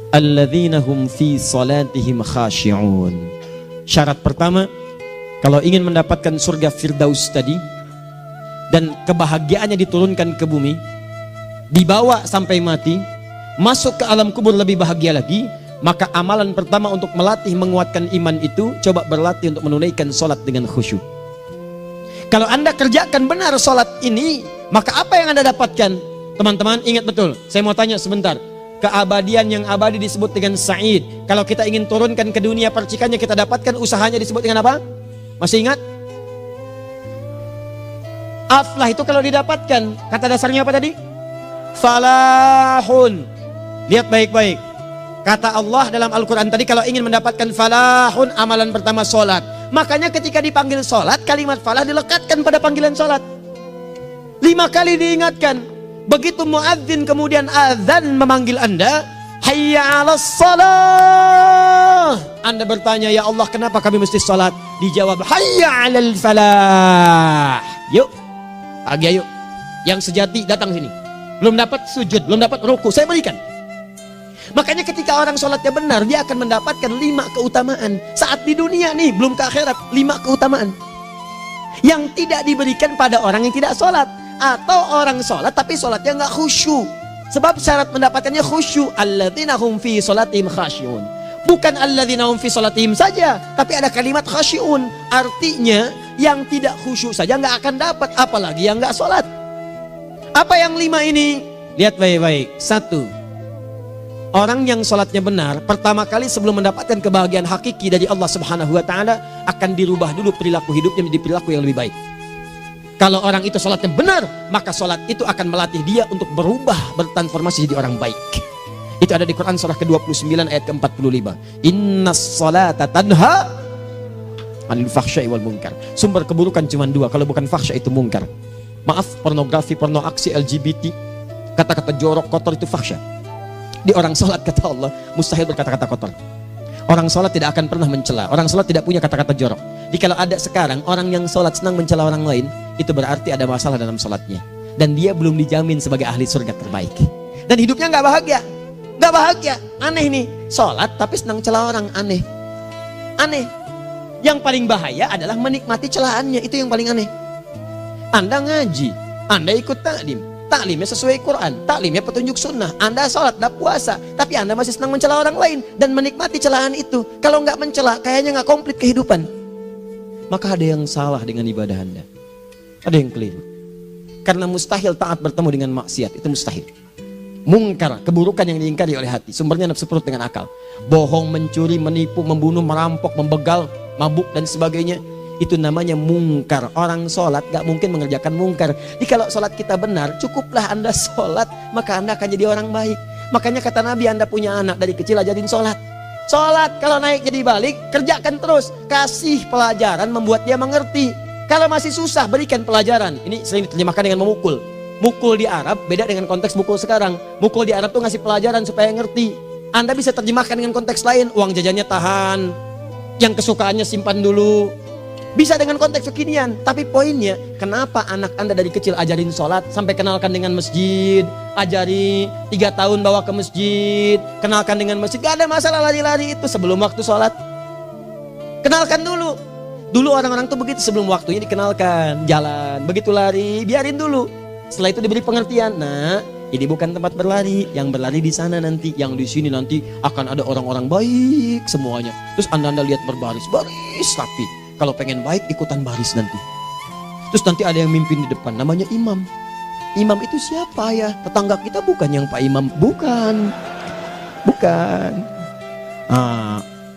alladzina hum fi salatihim khashi'un. Syarat pertama, kalau ingin mendapatkan surga Firdaus tadi dan kebahagiaannya diturunkan ke bumi, dibawa sampai mati, masuk ke alam kubur lebih bahagia lagi, maka amalan pertama untuk melatih menguatkan iman itu, coba berlatih untuk menunaikan sholat dengan khusyuk. Kalau Anda kerjakan benar sholat ini, maka apa yang Anda dapatkan? Teman-teman ingat betul, saya mau tanya sebentar. Keabadian yang abadi disebut dengan sa'id. Kalau kita ingin turunkan ke dunia percikannya kita dapatkan, usahanya disebut dengan apa? Masih ingat? Aflah itu kalau didapatkan, kata dasarnya apa tadi? Falahun. Lihat baik-baik. Kata Allah dalam Al-Quran tadi, kalau ingin mendapatkan falahun, amalan pertama sholat. Makanya ketika dipanggil sholat, kalimat falah dilekatkan pada panggilan sholat. 5 kali diingatkan. Begitu muadzin kemudian azan memanggil Anda, hayya 'alas shalah. Anda bertanya, ya Allah kenapa kami mesti sholat? Dijawab, hayya 'alal falah. Yuk, pagi yuk. Yang sejati datang sini. Belum dapat sujud, belum dapat ruku, saya berikan. Makanya ketika orang sholatnya benar, dia akan mendapatkan 5 keutamaan. Saat di dunia nih, belum ke akhirat, 5 keutamaan yang tidak diberikan pada orang yang tidak sholat. Atau orang sholat tapi sholatnya nggak khusyuk. Sebab syarat mendapatkannya khusyuk. Alladzina hum fi sholatihim khasyi'un. Bukan alladzina hum fi sholatihim saja, tapi ada kalimat khasyi'un. Artinya yang tidak khusyuk saja nggak akan dapat, apalagi yang nggak sholat. Apa yang 5 ini? Lihat baik-baik. 1. Orang yang sholatnya benar, pertama kali sebelum mendapatkan kebahagiaan hakiki dari Allah Subhanahu wa Ta'ala, akan dirubah dulu perilaku hidupnya menjadi perilaku yang lebih baik. Kalau orang itu sholatnya benar, maka sholat itu akan melatih dia untuk berubah, bertransformasi jadi orang baik. Itu ada di Quran surah ke-29 ayat ke-45. Innas sholata tanha anil fahsya'i wal munkar. Sumber keburukan cuma 2, kalau bukan fahsya itu munkar. Maaf, pornografi, porno aksi, LGBT, kata-kata jorok, kotor itu fahsya. Di orang sholat kata Allah, mustahil berkata-kata kotor. Orang sholat tidak akan pernah mencela. Orang sholat tidak punya kata-kata jorok. Jadi kalau ada sekarang orang yang sholat senang mencela orang lain, itu berarti ada masalah dalam sholatnya. Dan dia belum dijamin sebagai ahli surga terbaik. Dan hidupnya nggak bahagia. Nggak bahagia. Aneh nih. Sholat tapi senang celah orang. Aneh. Aneh. Yang paling bahaya adalah menikmati celahannya. Itu yang paling aneh. Anda ngaji. Anda ikut taklim. Taklimnya sesuai Quran, taklimnya petunjuk sunnah. Anda sholat, Anda puasa, tapi Anda masih senang mencela orang lain dan menikmati celahan itu. Kalau nggak mencela, kayaknya nggak komplit kehidupan. Maka ada yang salah dengan ibadah Anda. Ada yang keliru. Karena mustahil taat bertemu dengan maksiat, itu mustahil. Mungkar, keburukan yang diingkari oleh hati, sumbernya nafsu perut dengan akal. Bohong, mencuri, menipu, membunuh, merampok, membegal, mabuk dan sebagainya. Itu namanya mungkar. Orang sholat gak mungkin mengerjakan mungkar. Jadi kalau sholat kita benar, cukuplah Anda sholat, maka Anda akan jadi orang baik. Makanya kata Nabi, Anda punya anak dari kecil ajarin sholat. Sholat kalau naik jadi balik, kerjakan terus. Kasih pelajaran membuat dia mengerti. Kalau masih susah, berikan pelajaran. Ini sering diterjemahkan dengan memukul. Mukul di Arab beda dengan konteks mukul sekarang. Mukul di Arab tuh ngasih pelajaran supaya ngerti. Anda bisa terjemahkan dengan konteks lain. Uang jajannya tahan, yang kesukaannya simpan dulu. Bisa dengan konteks kekinian, tapi poinnya kenapa anak Anda dari kecil ajarin sholat, sampai kenalkan dengan masjid, ajari 3 tahun bawa ke masjid, kenalkan dengan masjid, gak ada masalah lari-lari itu sebelum waktu sholat. Kenalkan dulu. Dulu orang-orang tuh begitu, sebelum waktunya dikenalkan, jalan, begitu lari, biarin dulu. Setelah itu diberi pengertian, nah ini bukan tempat berlari, yang berlari di sana nanti, yang di sini nanti akan ada orang-orang baik semuanya. Terus Anda lihat berbaris, baris rapi. Kalau pengen baik, ikutan baris nanti. Terus nanti ada yang mimpin di depan, namanya imam. Imam itu siapa ya? Tetangga kita bukan yang Pak Imam, bukan. Bukan.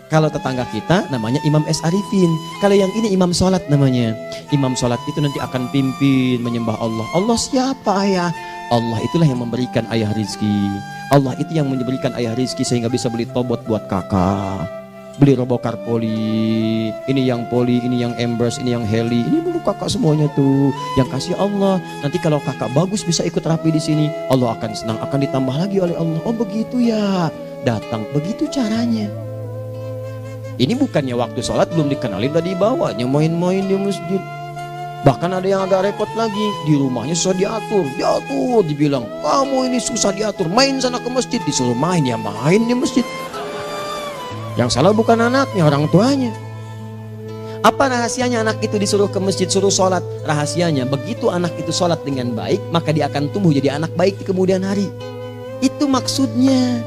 Kalau tetangga kita namanya Imam S. Arifin. Kalau yang ini imam sholat namanya. Imam sholat itu nanti akan pimpin menyembah Allah. Allah siapa ya? Allah itulah yang memberikan ayah rizki. Allah itu yang memberikan ayah rizki sehingga bisa beli tobot buat kakak. Beli robokar poli, ini yang poli, ini yang embers, ini yang heli, ini dulu kakak semuanya tuh, yang kasih Allah. Nanti kalau kakak bagus bisa ikut rapi di sini, Allah akan senang, akan ditambah lagi oleh Allah. Oh begitu ya, datang begitu caranya. Ini bukannya waktu sholat belum dikenalin, tadi bawanya main-main di masjid. Bahkan ada yang agak repot lagi, di rumahnya susah diatur, dibilang, kamu ini susah diatur, main sana ke masjid, disuruh main, ya main di masjid. Yang salah bukan anaknya, orang tuanya. Apa rahasianya anak itu disuruh ke masjid, suruh sholat? Rahasianya, begitu anak itu sholat dengan baik, maka dia akan tumbuh jadi anak baik di kemudian hari. Itu maksudnya.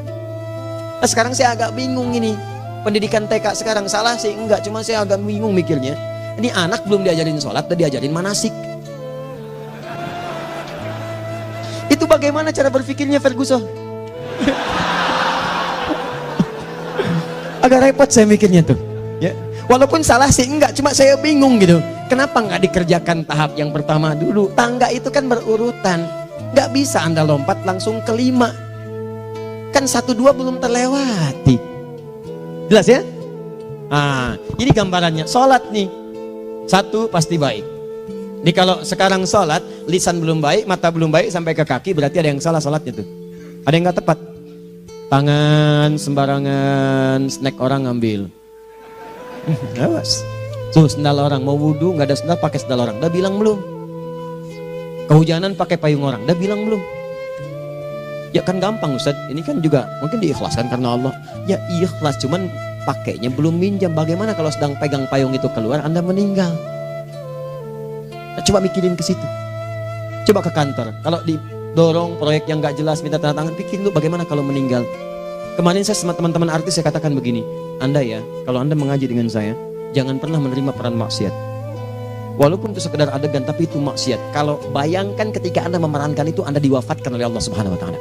Nah, sekarang saya agak bingung ini. Pendidikan TK sekarang salah sih? Enggak, cuma saya agak bingung mikirnya. Ini anak belum diajarin sholat, udah diajarin manasik. Itu bagaimana cara berpikirnya Ferguson? Agak repot saya mikirnya tuh. Ya. Walaupun salah sih enggak, cuma saya bingung gitu. Kenapa nggak dikerjakan tahap yang pertama dulu? Tangga itu kan berurutan. Nggak bisa Anda lompat langsung ke 5. Kan 1, 2 belum terlewati. Jelas ya? Nah, ini gambarannya. Sholat nih. 1 pasti baik. Ini kalau sekarang sholat, lisan belum baik, mata belum baik, sampai ke kaki, berarti ada yang salah sholatnya tuh. Ada yang nggak tepat. Tangan sembarangan, snack orang ngambil. Awas. Tuh sendal orang, mau wudhu nggak ada sendal, pakai sendal orang. Udah bilang belum? Kehujanan pakai payung orang. Udah bilang belum? Ya kan gampang Ustaz. Ini kan juga mungkin diikhlaskan karena Allah. Ya ikhlas, cuman pakainya belum minjam. Bagaimana kalau sedang pegang payung itu keluar, Anda meninggal? Nah, coba mikirin ke situ. Coba ke kantor. Kalau didorong proyek yang nggak jelas, minta tanda tangan, pikirin dulu bagaimana kalau meninggal. Kemarin saya sama teman-teman artis saya katakan begini, Anda ya, kalau Anda mengaji dengan saya, jangan pernah menerima peran maksiat. Walaupun itu sekedar adegan, tapi itu maksiat. Kalau bayangkan ketika Anda memerankan itu, Anda diwafatkan oleh Allah Subhanahu Wa Taala.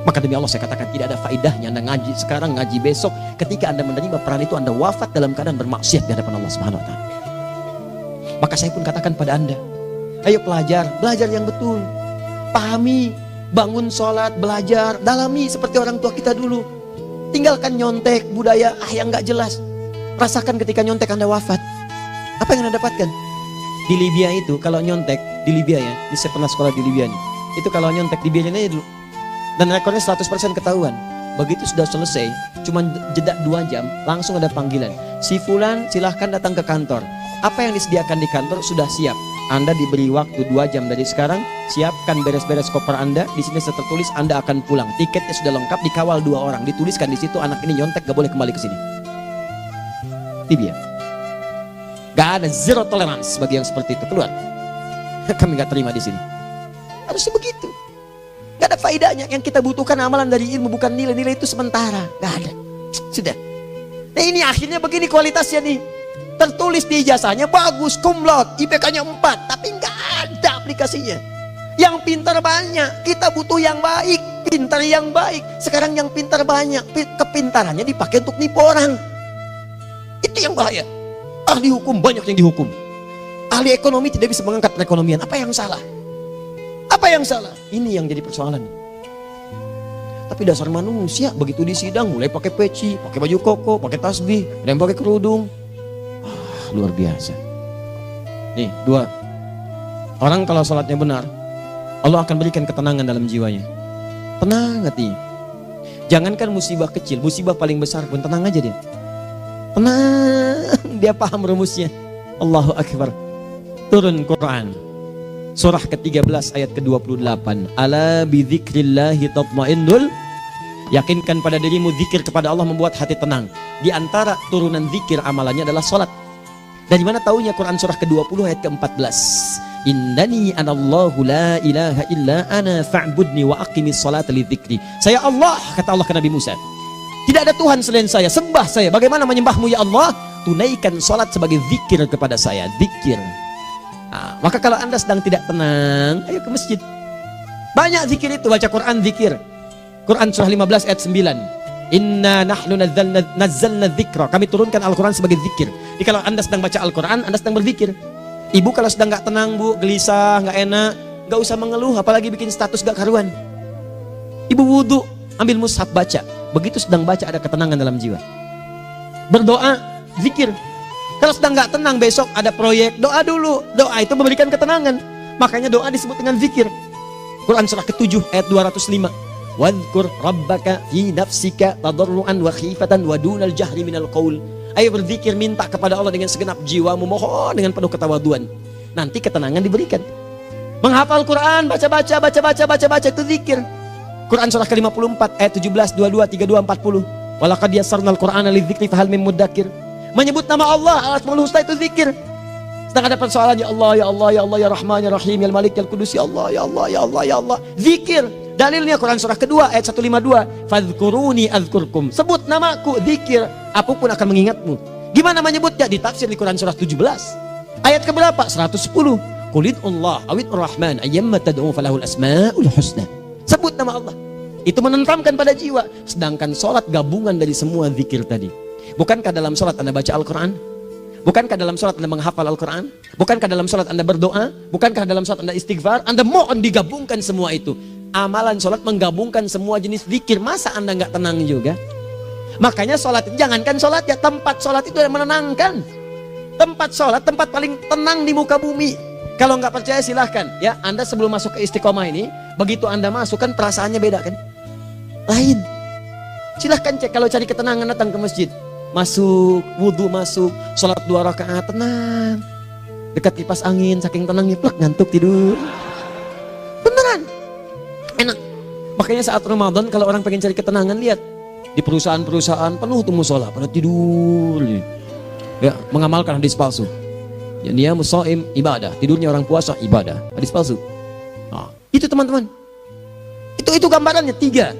Maka demi Allah saya katakan tidak ada faedahnya Anda ngaji sekarang, ngaji besok. Ketika Anda menerima peran itu, Anda wafat dalam keadaan bermaksiat di hadapan Allah Subhanahu Wa Taala. Maka saya pun katakan pada Anda, ayo belajar yang betul, pahami. Bangun sholat, belajar, dalami seperti orang tua kita dulu. Tinggalkan nyontek, budaya yang gak jelas. Rasakan ketika nyontek Anda wafat. Apa yang Anda dapatkan? Di Libya itu, kalau nyontek, di Libya ya, saya pernah sekolah di Libya nih. Itu kalau nyontek, dibiarin aja dulu. Dan rekornya 100% ketahuan. Begitu sudah selesai, cuma jeda 2 jam, langsung ada panggilan. Si Fulan silahkan datang ke kantor. Apa yang disediakan di kantor sudah siap. Anda diberi waktu 2 jam dari sekarang, siapkan beres-beres koper Anda. Di sini sudah tertulis Anda akan pulang. Tiketnya sudah lengkap, dikawal 2 orang. Dituliskan di situ anak ini nyontek, gak boleh kembali ke sini. Libya. Gak ada, zero tolerance bagi yang seperti itu. Keluar. Kami gak terima di sini. Harusnya begitu. Gak ada faedahnya. Yang kita butuhkan amalan dari ilmu, bukan nilai-nilai itu sementara. Gak ada. Sudah. Nah ini akhirnya begini kualitasnya nih. Tertulis di ijazahnya bagus, cum laude, IPK-nya 4, tapi nggak ada aplikasinya. Yang pintar banyak, kita butuh yang baik, pintar yang baik. Sekarang yang pintar banyak, kepintarannya dipakai untuk nipu orang. Itu yang bahaya. Ahli hukum banyak yang dihukum. Ahli ekonomi tidak bisa mengangkat perekonomian. Apa yang salah? Apa yang salah? Ini yang jadi persoalan. Tapi dasar manusia, begitu di sidang mulai pakai peci, pakai baju koko, pakai tasbih, ada yang pakai kerudung. Luar biasa. Nih 2. Orang kalau sholatnya benar, Allah akan berikan ketenangan dalam jiwanya. Tenang hati. Jangankan musibah kecil, musibah paling besar pun tenang aja dia. Tenang, dia paham rumusnya. Allahu Akbar. Turun Quran. Surah ke-13 ayat ke-28. Ala bidzikrillahi tatmainnul. Yakinkan pada dirimu, zikir kepada Allah membuat hati tenang. Di antara turunan zikir amalannya adalah sholat. Dari mana taunya? Quran surah ke-20 ayat ke-14. Innani anallahu la ilaha illa ana fa'budni wa aqimis salata lidzikri. Saya Allah, kata Allah ke Nabi Musa. Tidak ada Tuhan selain saya, sembah saya. Bagaimana menyembahmu ya Allah? Tunaikan salat sebagai zikir kepada saya, zikir. Nah, maka kalau Anda sedang tidak tenang, ayo ke masjid. Banyak zikir itu, baca Quran zikir. Quran surah 15 ayat 9. Inna nahnu nazzalna dzikra. Kami turunkan Al-Quran sebagai zikir. Jadi kalau Anda sedang baca Al-Quran, Anda sedang berzikir. Ibu kalau sedang gak tenang, Bu, gelisah, gak enak, gak usah mengeluh, apalagi bikin status gak karuan. Ibu wudhu, ambil mushaf baca. Begitu sedang baca ada ketenangan dalam jiwa. Berdoa, zikir. Kalau sedang gak tenang, besok ada proyek, doa dulu. Doa itu memberikan ketenangan. Makanya doa disebut dengan zikir. Quran surah ke-7 ayat 205. Wadhkur rabbaka fi nafsika tadarruan wa khifatan wa dunal jahri minal qaul. Ayo berzikir, minta kepada Allah dengan segenap jiwamu, mohon dengan penuh ketawaduan. nanti ketenangan diberikan. Menghafal Quran, baca itu zikir. Quran surah ke-54 ayat 17, 22, 32, 40. Walaqad yassarnal Qur'ana lidzikri fahal mim mudzakir. Menyebut nama Allah, Al-Asmaul Husna itu zikir. Sedang ada persoalan, ya Allah, ya Allah, ya Allah, ya Rahman, ya Rahim, ya Malik, ya Qudus, ya Allah, ya Allah, ya Allah, ya Allah. Zikir. Dalilnya Quran surah kedua ayat 152. Fadhkuruni adzkurkum. Sebut namaku, zikir. Apapun akan mengingatmu. Gimana menyebutnya? Ditafsir di Quran surah 17. Ayat keberapa? 110. Qulidullah awid rahman ayyamma tad'u falahul asmaul husna. Sebut nama Allah. Itu menenteramkan pada jiwa. Sedangkan sholat gabungan dari semua zikir tadi. Bukankah dalam sholat Anda baca Al-Quran? Bukankah dalam sholat Anda menghafal Al-Quran? Bukankah dalam sholat Anda berdoa? Bukankah dalam sholat Anda istighfar? Anda mohon digabungkan semua itu. Amalan sholat menggabungkan semua jenis zikir. Masa Anda nggak tenang juga? Makanya sholat, jangankan sholat ya, tempat sholat itu yang menenangkan. Tempat sholat, tempat paling tenang di muka bumi. Kalau nggak percaya silahkan ya, Anda sebelum masuk ke Istiqomah ini, begitu Anda masuk kan perasaannya beda kan? Lain. Silahkan cek, kalau cari ketenangan datang ke masjid. Masuk, wudhu masuk, sholat 2 rakaat, tenang. Dekat kipas angin, saking tenangnya, plek, ngantuk tidur. Beneran. Enak. Makanya saat Ramadan kalau orang pengen cari ketenangan, lihat. Di perusahaan-perusahaan penuh tuh musola, pada tidur. Ya, mengamalkan hadis palsu. Ya, dia musaim ibadah, tidurnya orang puasa ibadah, hadis palsu. Nah, itu teman-teman. Itu gambarannya tiga.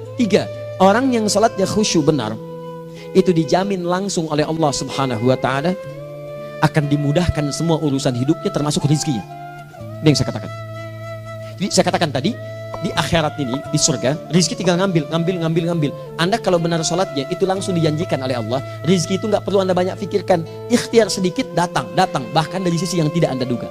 Orang yang salatnya khusyuk benar, itu dijamin langsung oleh Allah Subhanahu wa taala akan dimudahkan semua urusan hidupnya termasuk rezekinya. Ini yang saya katakan. Jadi saya katakan tadi, di akhirat ini, di surga, rezeki tinggal ngambil. Anda kalau benar sholatnya, itu langsung dijanjikan oleh Allah. Rezeki itu nggak perlu Anda banyak pikirkan. Ikhtiar sedikit, datang. Bahkan dari sisi yang tidak Anda duga.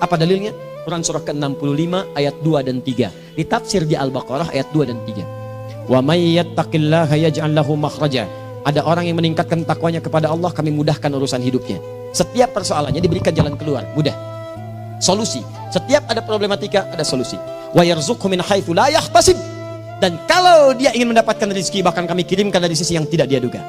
Apa dalilnya? Quran surah ke-65 ayat 2 dan 3. Ditafsir di Al-Baqarah ayat 2 dan 3. Wa may yattaqillaha yaj'al lahu makhraja. Ada orang yang meningkatkan takwanya kepada Allah, kami mudahkan urusan hidupnya. Setiap persoalannya diberikan jalan keluar, mudah. Solusi. Setiap ada problematika, ada solusi. Wa yarzuqhu min haitsu la yahtasib. Dan kalau dia ingin mendapatkan rezeki, bahkan kami kirimkan dari sisi yang tidak dia duga.